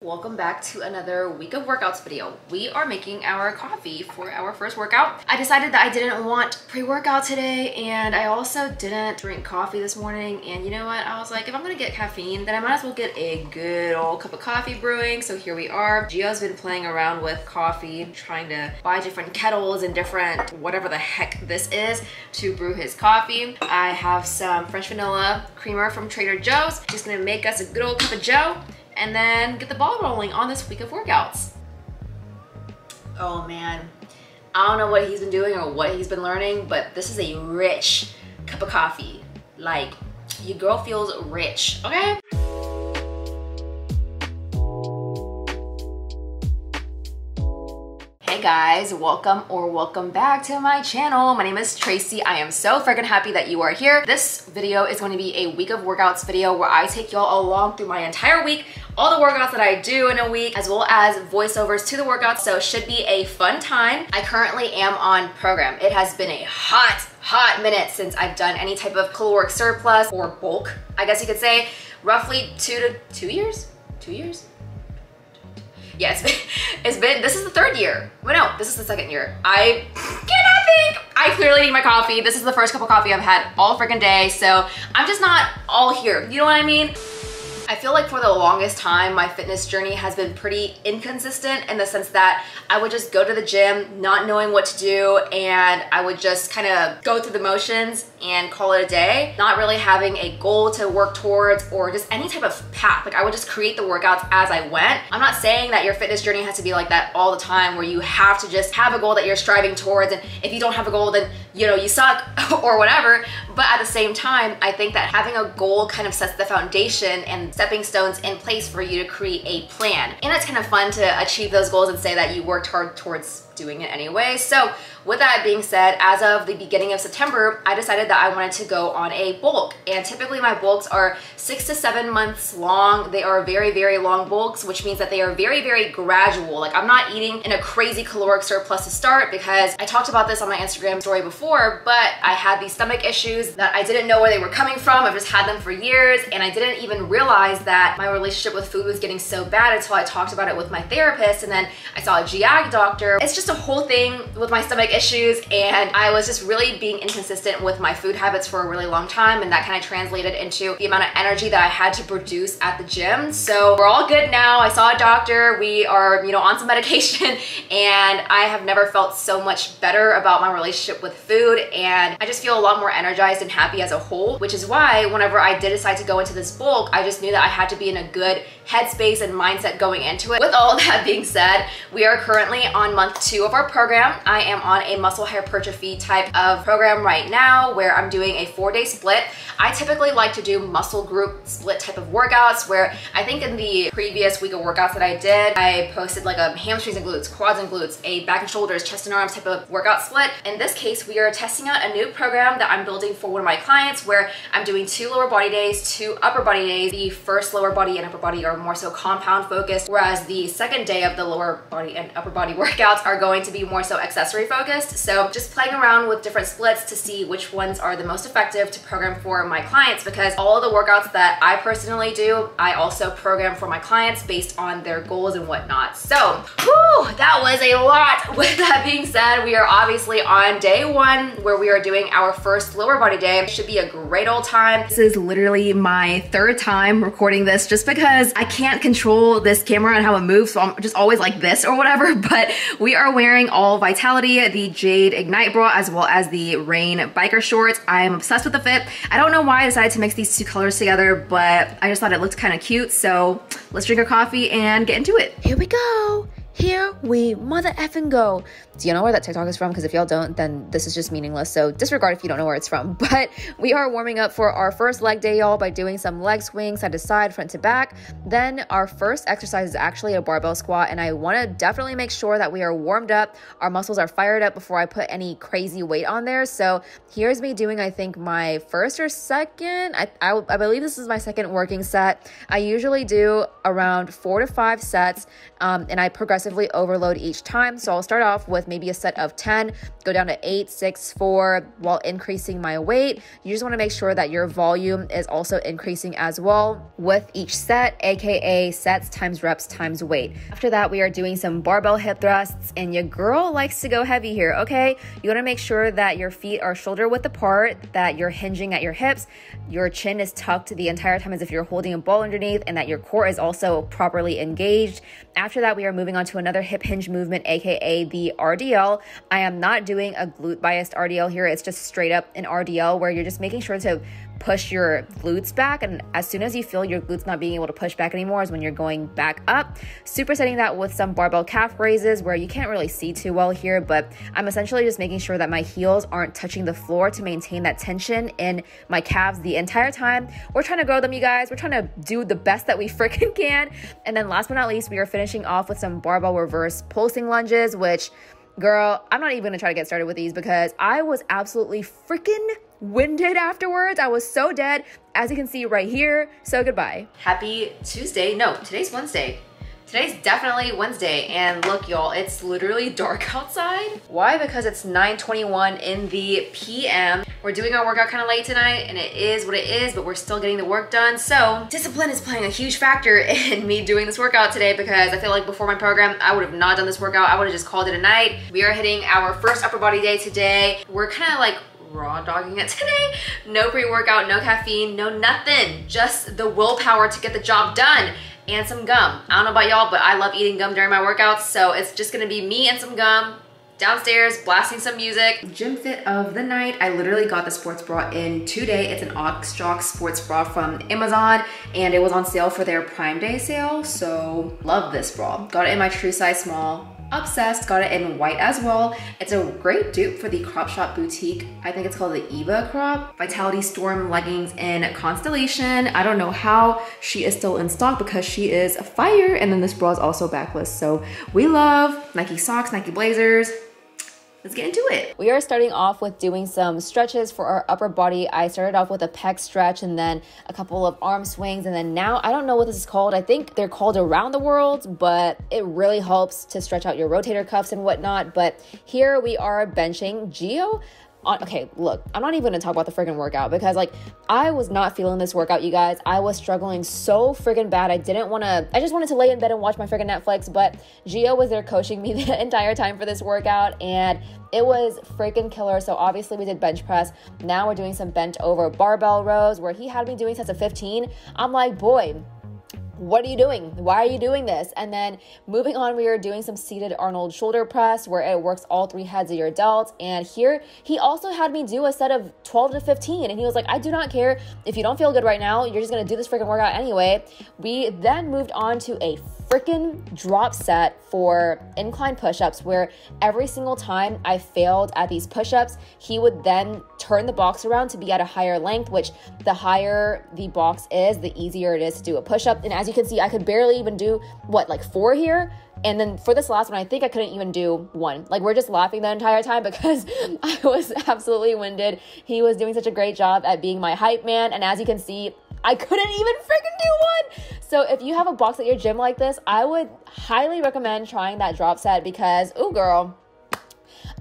Welcome back to another week of workouts video. We are making our coffee for our first workout. I decided that I didn't want pre-workout today, and I also didn't drink coffee this morning. And you know what? I was like, if I'm gonna get caffeine, then I might as well get a good old cup of coffee brewing. So here we are. Gio's been playing around with coffee, trying to buy different kettles and different whatever the heck this is to brew his coffee. I have some French vanilla creamer from Trader Joe's. Just gonna make us a good old cup of Joe and then get the ball rolling on this week of workouts. Oh man, I don't know what he's been doing or what he's been learning, but this is a rich cup of coffee. Like, your girl feels rich, okay? Hey guys, welcome back to my channel. My name is Tracy. I am so freaking happy that you are here. This video is going to be a week of workouts video where I take y'all along through my entire week, all the workouts that I do in a week, as well as voiceovers to the workouts, so it should be a fun time. I currently am on program. It has been a hot minute since I've done any type of caloric surplus or bulk, I guess you could say. Roughly 2 years? 2 years? Yeah, it's been, this is the third year. Well, no, this is the second year. I cannot think. I clearly need my coffee. This is the first cup of coffee I've had all freaking day, so I'm just not all here. You know what I mean? I feel like for the longest time, my fitness journey has been pretty inconsistent in the sense that I would just go to the gym not knowing what to do, and I would just kind of go through the motions and call it a day, not really having a goal to work towards or just any type of path. Like, I would just create the workouts as I went. I'm not saying that your fitness journey has to be like that all the time, where you have to just have a goal that you're striving towards, and if you don't have a goal, then you know, you suck or whatever. But at the same time, I think that having a goal kind of sets the foundation and stepping stones in place for you to create a plan. And it's kind of fun to achieve those goals and say that you worked hard towards doing it anyway. So with that being said, as of the beginning of September, I decided that I wanted to go on a bulk. And typically my bulks are 6 to 7 months long. They are very long bulks, which means that they are very gradual. Like, I'm not eating in a crazy caloric surplus to start, because I talked about this on my Instagram story before, but I had these stomach issues that I didn't know where they were coming from. I've just had them for years, and I didn't even realize that my relationship with food was getting so bad until I talked about it with my therapist, and then I saw a GI doctor. It's just a whole thing with my stomach issues, and I was just really being inconsistent with my food habits for a really long time, and that kind of translated into the amount of energy that I had to produce at the gym. So we're all good now. I saw a doctor. We are, you know, on some medication, and I have never felt so much better about my relationship with food, and I just feel a lot more energized and happy as a whole, which is why whenever I did decide to go into this bulk, I just knew that I had to be in a good headspace and mindset going into it. With all of that being said, we are currently on month 2 of our program. I am on a muscle hypertrophy type of program right now, where I'm doing a 4-day split. I typically like to do muscle group split type of workouts, where I think in the previous week of workouts that I did, I posted like a hamstrings and glutes, quads and glutes, a back and shoulders, chest and arms type of workout split. In this case, we are testing out a new program that I'm building for one of my clients, where I'm doing 2 lower body days, 2 upper body days. The first lower body and upper body are more so compound focused, whereas the second day of the lower body and upper body workouts are going to be more so accessory focused. So just playing around with different splits to see which ones are the most effective to program for my clients, because all of the workouts that I personally do, I also program for my clients based on their goals and whatnot. So, whew, that was a lot. With that being said, we are obviously on day 1, where we are doing our first lower body day. It should be a great old time. This is literally my 3rd time recording this, just because I can't control this camera and how it moves, so I'm just always like this or whatever. But we are wearing all Vitality, the Jade Ignite bra, as well as the Rain biker shorts. I am obsessed with the fit. I don't know why I decided to mix these 2 colors together, but I just thought it looked kind of cute. So let's drink our coffee and get into it. Here we go. Here we mother effing go. Do you know where that TikTok is from? Because if y'all don't, then this is just meaningless. So disregard if you don't know where it's from. But we are warming up for our first leg day, y'all, by doing some leg swings side to side, front to back. Then our first exercise is actually a barbell squat. And I want to definitely make sure that we are warmed up, our muscles are fired up before I put any crazy weight on there. So here's me doing, I think, my first or second. I believe this is my second working set. I usually do around 4 to 5 sets, and I progress progressively overload each time. So I'll start off with maybe a set of 10, go down to 8, 6, 4 while increasing my weight. You just want to make sure that your volume is also increasing as well with each set, aka sets times reps times weight. After that, we are doing some barbell hip thrusts, and your girl likes to go heavy here, okay? You want to make sure that your feet are shoulder width apart, that you're hinging at your hips, your chin is tucked the entire time as if you're holding a ball underneath, and that your core is also properly engaged. After that, we are moving on to another hip hinge movement, aka the RDL. I am not doing a glute biased RDL here. It's just straight up an RDL where you're just making sure to push your glutes back, and as soon as you feel your glutes not being able to push back anymore is when you're going back up. Supersetting that with some barbell calf raises where you can't really see too well here, but I'm essentially just making sure that my heels aren't touching the floor to maintain that tension in my calves the entire time. We're trying to grow them, you guys. We're trying to do the best that we freaking can. And then last but not least, we are finishing off with some barbell reverse pulsing lunges, which, girl, I'm not even gonna try to get started with these because I was absolutely freaking winded afterwards. I was so dead, as you can see right here. So goodbye. Happy Tuesday. No, today's Wednesday. Today's definitely Wednesday, and look, y'all, it's literally dark outside. Why? Because it's 9:21 in the PM. We're doing our workout kind of late tonight, and it is what it is, but we're still getting the work done. So discipline is playing a huge factor in me doing this workout today, because I feel like before my program, I would have not done this workout. I would have just called it a night. We are hitting our first upper body day today. We're kind of like raw dogging it today. No pre-workout, no caffeine, no nothing. Just the willpower to get the job done. And some gum. I don't know about y'all, but I love eating gum during my workouts, so it's just gonna be me and some gum downstairs blasting some music. Gym fit of the night. I literally got the sports bra in today. It's an Oxjock sports bra from Amazon, and it was on sale for their Prime Day sale, so love this bra. Got it in my true size small. Obsessed. Got it in white as well. It's a great dupe for the crop shop boutique. I think it's called the Eva Crop. Vitality Storm leggings in Constellation. I don't know how she is still in stock because she is fire. And then this bra is also backless. So we love Nike socks, Nike blazers. Let's get into it. We are starting off with doing some stretches for our upper body. I started off with a pec stretch and then a couple of arm swings. And then now, I don't know what this is called. I think they're called around the world, but it really helps to stretch out your rotator cuffs and whatnot. But here we are benching Geo. Okay, look, I'm not even gonna talk about the friggin' workout because like I was not feeling this workout, you guys. I was struggling so friggin' bad. I just wanted to lay in bed and watch my friggin' Netflix, but Gio was there coaching me the entire time for this workout and it was freaking killer. So obviously we did bench press. Now we're doing some bent over barbell rows where he had me doing sets of 15. I'm like, boy, what are you doing? Why are you doing this? And then moving on, we are doing some seated Arnold shoulder press where it works all three heads of your delts. And here he also had me do a set of 12 to 15. And he was like, I do not care if you don't feel good right now. You're just going to do this freaking workout anyway. We then moved on to a freaking drop set for incline push-ups where every single time I failed at these push-ups, he would then turn the box around to be at a higher length, which the higher the box is, the easier it is to do a push-up. And as you can see, I could barely even do, like 4 here? And then for this last one, I think I couldn't even do 1. Like, we're just laughing the entire time because I was absolutely winded. He was doing such a great job at being my hype man. And as you can see, I couldn't even freaking do 1. So if you have a box at your gym like this, I would highly recommend trying that drop set because, ooh, girl,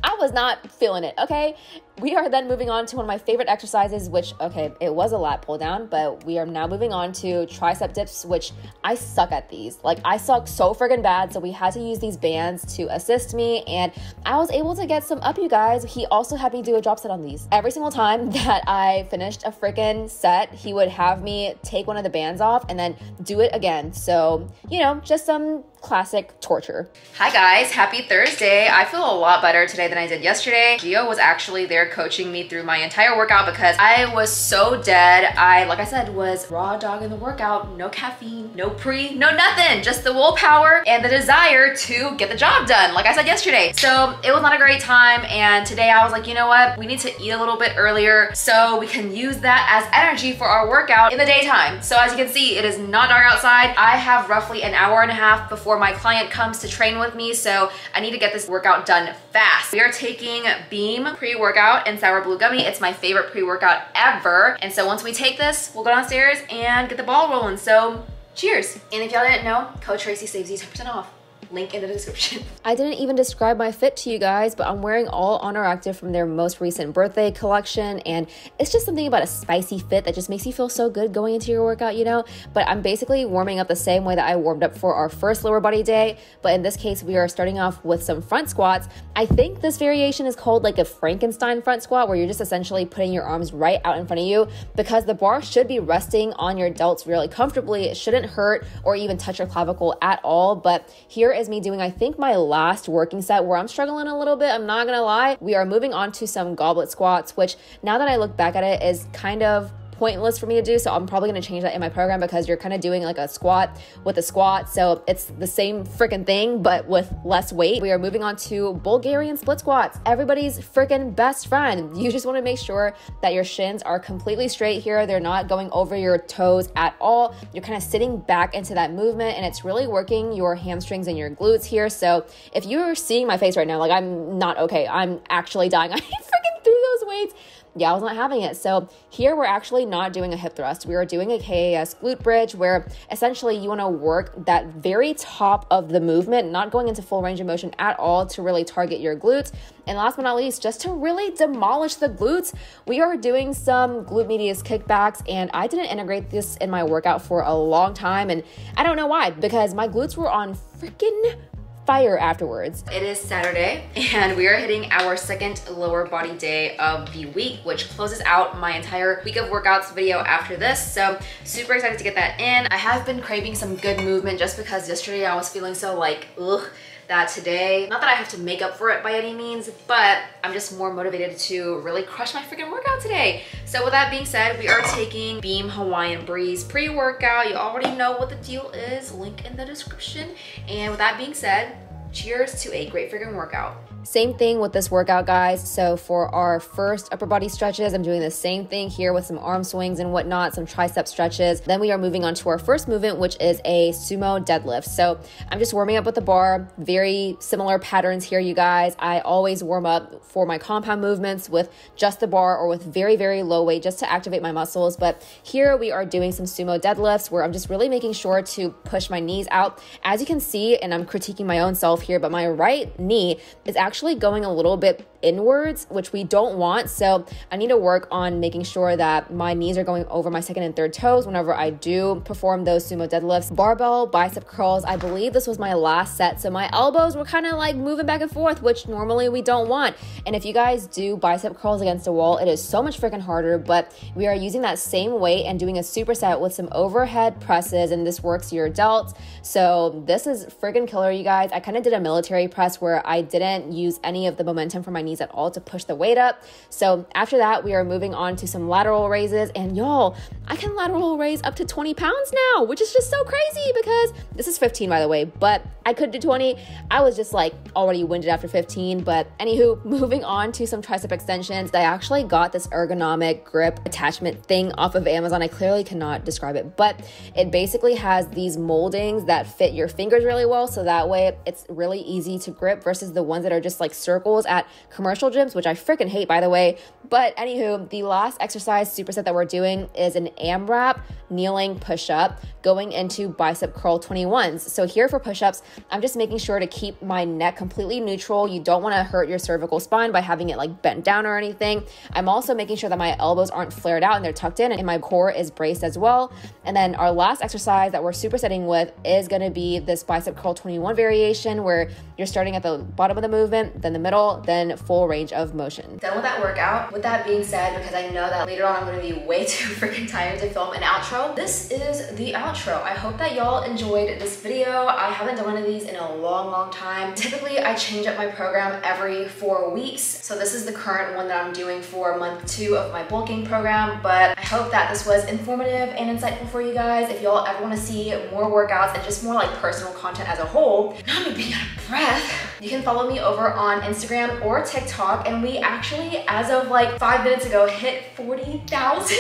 I was not feeling it, okay? We are then moving on to one of my favorite exercises, which, okay, it was a lat pull down, but we are now moving on to tricep dips, which I suck at these. Like, I suck so friggin' bad, so we had to use these bands to assist me, and I was able to get some up, you guys. He also had me do a drop set on these. Every single time that I finished a freaking set, he would have me take one of the bands off and then do it again. So, you know, just some classic torture. Hi guys, happy Thursday. I feel a lot better today than I did yesterday. Gio was actually there coaching me through my entire workout because I was so dead. I, like I said, was raw dog in the workout. No caffeine, no pre, no nothing. Just the willpower and the desire to get the job done, like I said yesterday. So it was not a great time, and today I was like, you know what? We need to eat a little bit earlier so we can use that as energy for our workout in the daytime. So as you can see, it is not dark outside. I have roughly an hour and a half before my client comes to train with me, so I need to get this workout done fast. We are taking Beam pre-workout and Sour Blue Gummy. It's my favorite pre-workout ever. And so once we take this, we'll go downstairs and get the ball rolling. So cheers. And if y'all didn't know, Code Tracy saves you 10% off. link in the description. I didn't even describe my fit to you guys, but I'm wearing all Honor Active from their most recent birthday collection, and it's just something about a spicy fit that just makes you feel so good going into your workout, you know? But I'm basically warming up the same way that I warmed up for our first lower body day, but in this case, we are starting off with some front squats. I think this variation is called like a Frankenstein front squat, where you're just essentially putting your arms right out in front of you, because the bar should be resting on your delts really comfortably. It shouldn't hurt or even touch your clavicle at all. But here is me doing, I think, my last working set where I'm struggling a little bit. I'm not gonna lie. We are moving on to some goblet squats, which now that I look back at it is kind of pointless for me to do, so I'm probably going to change that in my program, because you're kind of doing like a squat with a squat, so it's the same freaking thing but with less weight. We are moving on to Bulgarian split squats, everybody's freaking best friend. You just want to make sure that your shins are completely straight here. They're not going over your toes at all. You're kind of sitting back into that movement, and it's really working your hamstrings and your glutes here. So if you're seeing my face right now, like, I'm not okay, I'm actually dying. I freaking threw those weights. Yeah, I was not having it. So here we're actually not doing a hip thrust. We are doing a KAS glute bridge, where essentially you want to work that very top of the movement, not going into full range of motion at all, to really target your glutes. And last but not least, just to really demolish the glutes, we are doing some glute medius kickbacks, and I didn't integrate this in my workout for a long time, and I don't know why, because my glutes were on freaking fire afterwards. It is Saturday, and we are hitting our second lower body day of the week, which closes out my entire week of workouts video after this. So super excited to get that in. I have been craving some good movement just because yesterday I was feeling so like, ugh, that today, not that I have to make up for it by any means, but I'm just more motivated to really crush my freaking workout today. So with that being said, we are taking Beam Hawaiian Breeze pre-workout. You already know what the deal is, link in the description. And with that being said, cheers to a great freaking workout. Same thing with this workout, guys. So for our first upper body stretches, I'm doing the same thing here with some arm swings and whatnot, some tricep stretches. Then we are moving on to our first movement, which is a sumo deadlift. So I'm just warming up with the bar. Very similar patterns here, you guys. I always warm up for my compound movements with just the bar or with very, very low weight, just to activate my muscles. But here we are doing some sumo deadlifts, where I'm just really making sure to push my knees out. As you can see, and I'm critiquing my own self here, but my right knee is actually going a little bit inwards, which we don't want. So I need to work on making sure that my knees are going over my second and third toes whenever I do perform those sumo deadlifts. Barbell bicep curls, I believe this was my last set, so my elbows were kind of like moving back and forth, which normally we don't want. And if you guys do bicep curls against a wall, it is so much freaking harder, but we are using that same weight and doing a superset with some overhead presses, and this works your delts. So this is freaking killer, you guys. I kind of did a military press where I didn't use any of the momentum from my knees at all to push the weight up. So after that, we are moving on to some lateral raises, and y'all, I can lateral raise up to 20 pounds now, which is just so crazy, because this is 15, by the way, but I could do 20. I was just like already winded after 15, but anywho, moving on to some tricep extensions. I actually got this ergonomic grip attachment thing off of Amazon. I clearly cannot describe it, but it basically has these moldings that fit your fingers really well, so that way it's really easy to grip versus the ones that are just like circles at commercial gyms, which I freaking hate, by the way. But anywho, the last exercise superset that we're doing is an AMRAP kneeling push-up going into bicep curl 21s. So here for push-ups, I'm just making sure to keep my neck completely neutral. You don't want to hurt your cervical spine by having it like bent down or anything. I'm also making sure that my elbows aren't flared out and they're tucked in, and my core is braced as well. And then our last exercise that we're supersetting with is going to be this bicep curl 21 variation, where you're starting at the bottom of the movement, then the middle, then full range of motion. Done with that workout. With that being said, because I know that later on I'm going to be way too freaking tired to film an outro, this is the outro. I hope that y'all enjoyed this video. I haven't done one of these in a long time. Typically, I change up my program every 4 weeks. So this is the current one that I'm doing for month 2 of my bulking program. But I hope that this was informative and insightful for you guys. If y'all ever want to see more workouts and just more like personal content as a whole, not me being out of breath, you can follow me over on Instagram or TikTok. And we actually, as of like 5 minutes ago, hit 40,000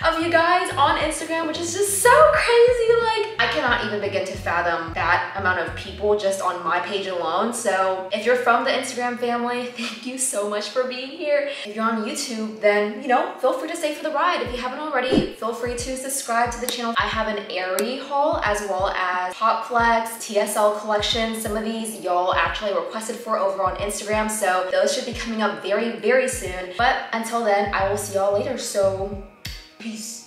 of you guys on Instagram, which is just so crazy. Like, I cannot cannot even begin to fathom that amount of people just on my page alone. So if you're from the Instagram family, thank you so much for being here. If you're on YouTube, then, you know, feel free to stay for the ride. If you haven't already, feel free to subscribe to the channel. I have an Aerie haul as well as Hot Flex, TSL collection. Some of these y'all actually requested for over on Instagram, so those should be coming up very, very soon. But until then, I will see y'all later, so peace.